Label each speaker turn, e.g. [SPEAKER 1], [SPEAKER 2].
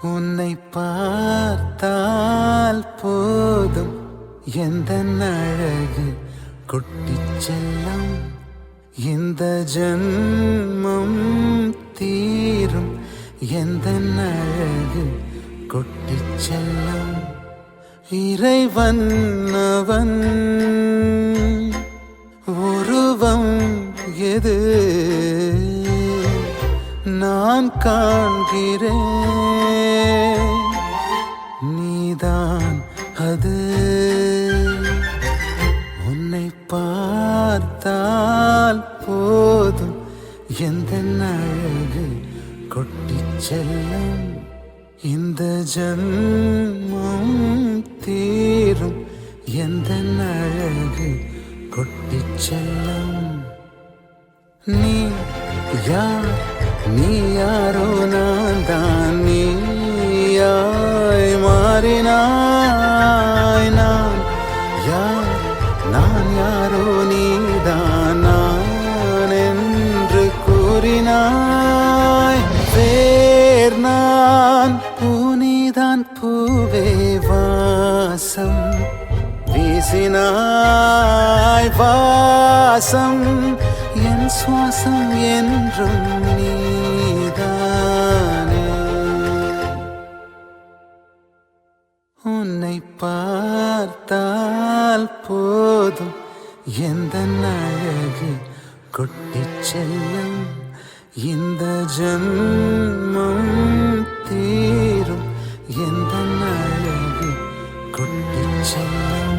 [SPEAKER 1] உன்னை பார்த்தால் போதும் எந்த அழகு கொட்டிச் செல்லம் இந்த ஜன்மம் தீரும் எந்த அழகு கொட்டிச் செல்லம் இறைவன் அவன் உருவம் எது நான் காண்கிறேன் நீதான் அது உன்னை பார்த்தால் போதும் எந்த அழகு கொட்டிச் செல்லும் இந்த ஜன்மம் தீரும் எந்த அழகு கொட்டிச் செல்லும் நீ யார் நீ யாரோ நான் தான் நீயாய் மாறினாய் நான் யார் நான் யாரோ நீதான் நான் என்று கூறினாய் வேர் நான் பூனிதான் பூவே வாசம் வீசினாய் வாசம் என் சுவாசம் என்றும் நீதானே உன்னை பார்த்தால் போதும் எந்த அழகு கொட்டிச் செல்லும் இந்த ஜன்மம் தீரும் எந்த அழகு கொட்டிச் செல்லும்